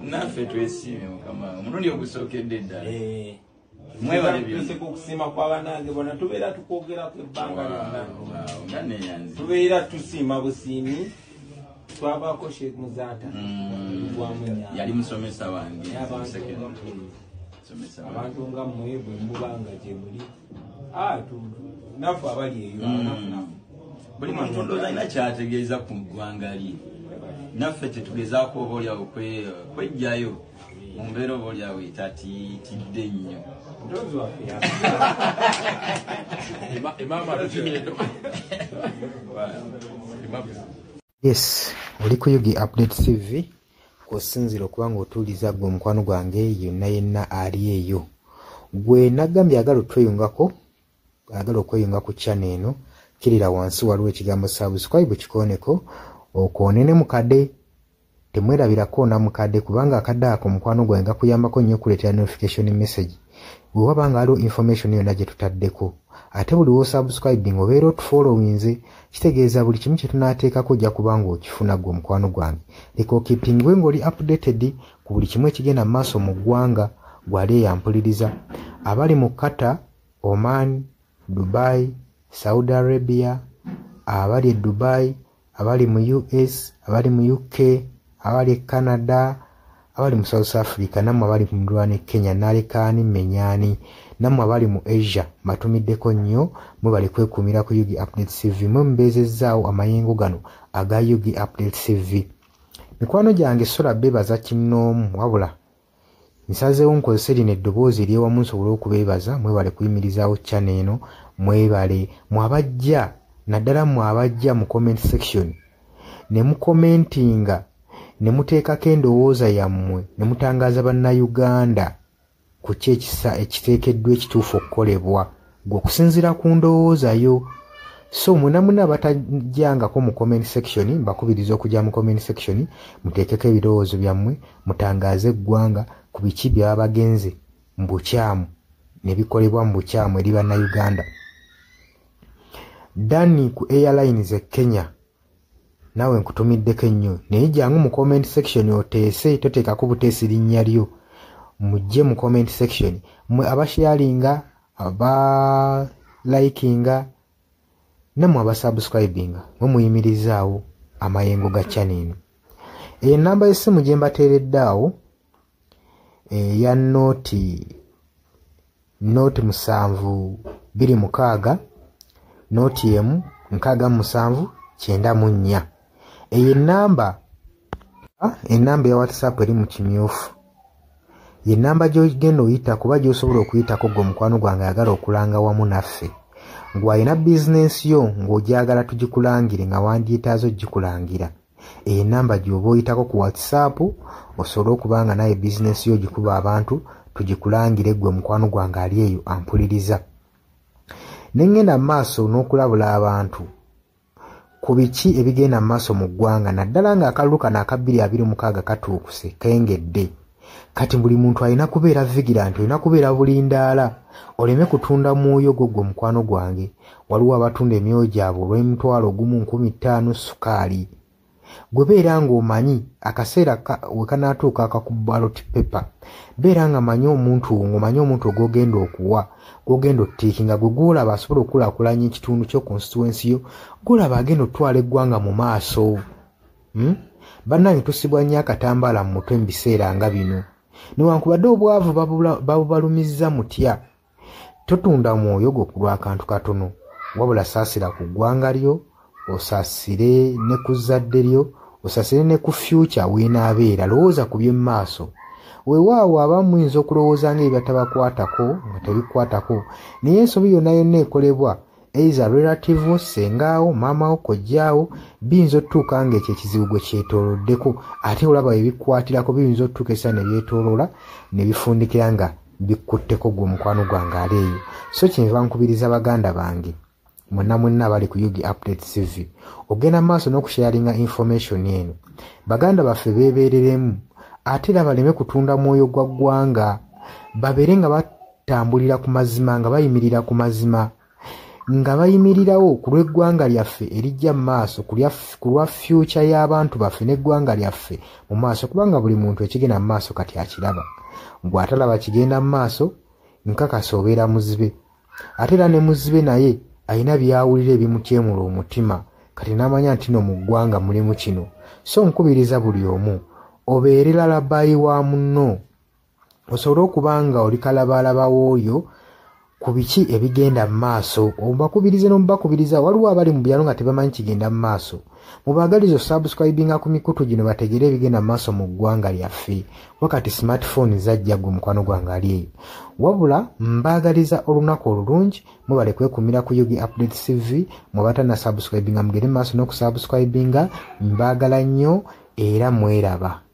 Naffe twesiime mukama omulundi ogusookedde ddala mwebale kusiima kw'abanange bona tubeera tukwogerako ebbanga lyonna tubeera tusiima busiimi twavaako Sheikh Muzata yali musomesa wange abantu nga mmwe bwe mubanga gye muli naffe abali eyo buli muntu ndowooza alina kyategeeza ku ggwanga lye naffe tetugezaako obaolyawo kwejjayo mu mbeera obaolyawo etatiitidde nnyo. Yes, oli ku Yugi Update TV kusinzira okuba ng'otuuliza gwe omukwano gwange yonna yenna ali eyo. Gwe nagambye agala otweyungako, agala okweyunga ku channel eno, kirira wansi waliwo ekigambo subscribe kikooneko okoonene mukadde temwerabirako na mukadde kubanga akadde ako omukwano gwange gakuyambako nnyo okuleetera notification message bwe waba nga waliwo information yonna gye tutaddeko. Ate buli wo subscribing obeera otufollowinze kitegeeza buli kimu kye tunaateekako ojja kubanga okifuna gwe omukwano gwange. Leka okipingwe ng'oli updated ku buli kimu ekigenda mu maaso mu ggwanga gwali eyampuliriza. Abali mu Qatar, Oman, Dubai, Saudi Arabia, abali e Dubai, abali mu US, abali mu UK, abali Canada, abali mu South Africa, namwe abali mu Rwanda, Kenya, nalekaani menyani, namwe abali mu Asia, matumiddeko nnyo mwe bali kwekumira ku Yugi Update TV. Mwe mbeezezzaawo amayengo gano aga Yugi Update TV. Mikwano gyange sola beebaza kinnoomu wabula nsazeewo nkozese lino eddoboozi ery'ewamu nsobole okubeebaza. Mwebale kuyimirizaawo channel eno, mwebale mwabajja naddala mwabajja mu comment section ne mukomentinga ne muteekako endowooza yammwe ne mutangaaza bannayuganda ku ki ekiteekeddwa ekituufu okukolebwa gwe okusinziira ku ndowooza yo. So muna batajjangako mu comment section, mbakubiriza okujja mu comment section muteekeko ebirowoozo byammwe mutangaaze eggwanga ku biki byaba bagenze mu bukyamu ne bikolebwa mu bukyamu eri bannayuganda. Dani ku Airlines e Kenya nawe nkutumiddeko ennyo naye jangu mu comment section oteese, toteekako buteesi linnya lyo, mujje mu comment section mwe abasharinga, abalikinga namwe abasubscribinga mwe muyimirizaawo amayengo ga channel eno. Enamba y'essimu gye mbateeredde awo eya nooti 726 nooti emu 679. Eyo enamba ya WhatsApp eri mu kimyufu. Ye namba gy'ogenda oyita kuba gy'osobola okuyitako gwe omukwano gwange ayagala okulanga wamu naffe. Gw'alina bizinensi yo ng'ogyagala tugikulangire nga wandyetaaze ogikulangira. Eyo namba gy'oba oyitako ku WhatsApp osobole okubanga naye bizinensi yo gikuba abantu tugikulangire gwe omukwano gwange ali eyo ampuliriza. Nengenda mu maaso n'okulabula abantu ku biki ebigenda mu maaso mu ggwanga naddala ng'akalulu kano aka 2026 katuukuse kengedde. Kati buli muntu alina kubeera vigilant, olina kubeera bulindaala oleme kutunda mwoyo gwo gwe omukwano gwange. Waliwo abatunda emyoyo gyabwe olw'M1,500 sukaali. Gwe beera ng'omanyi akaseera we kanaatuuka akakuba ballot paper, beera nga manyi omuntu ng'omanyi omuntu ogwogenda okuwa, gwogenda ottiikinga, gwe gwolaba asobola okukulaakulanya ekitundu kyo constituency yo, gwolaba agenda otwala eggwanga mu maaso. Bannange tusibwa nnyo akatambaala mu mutwe mu biseera nga bino. Newankubadde obwavu babubalumizza mutya, totunda mwoyo gwo ku lw'akantu katono, wabula saasira ku ggwanga lyo, osaasire ne ku zadde lyo, osaasire ne ku future weenaabeera. Lowooza ku by'emu maaso. Weewaawo abamu muyinza okulowooza ng'ebyo tabakwatako nga tebikwatako, naye ensobi yonna yonna ekolebwa eiza relative wo, sengaawo, maamawo, kojjaawo, biyinza otutuuka ng'ekyo ekizibu gwe kyetooloddeko ate olaba ebikwatirako biyinza otutuuka essa ne byetooloola ne bifundikira nga bikkutteko gwe omukwano gwange ali eyo. So kyenva nkubiriza baganda bange mwenna abali ku Yugi Update TV ogenda maaso n'okusharinga information eno. Baganda baffe beebeereremu ate era baleme kutunda mwoyo gwa ggwanga, babeere nga batambulira ku mazima, nga bayimirira ku mazima. nga bayimirirawo ku lw'eggwanga lyaffe erijja mu maaso ku lwa future y'abantu baffe n'eggwanga lyaffe mu maaso, kubanga buli muntu ekigenda mu maaso kati akiraba. Bw'atalaba kigenda mu maaso nkakasa obeera muzibe. Ate era ne muzibe naye alina byawulira ebimutyemula omutima kati n'amanya nti no mu ggwanga mulimu kino. So nkubiriza buli omu obeere lalabayi wa munno, osobole okuba nga oli kalabalaba w'oyo ku biki ebigenda mu maaso. Obakubirize n'omubakubiriza. Waliwo abali mu byalo nga tebamanyi kigenda mu maaso. Mubaagaliza osubscribinga ku mikutu gino bategere ebigenda mu maaso mu ggwanga lyaffe. Wakati smartphone zajja gwe mukwano gwange ali eyo. Wabula mbaagaliza olunaku olulungi, mubale kwekumira ku Yugi Updates TV, mwebata na subscribinga mugere mu maaso n'okusubscribinga. Mbaagala nnyo era mweraba.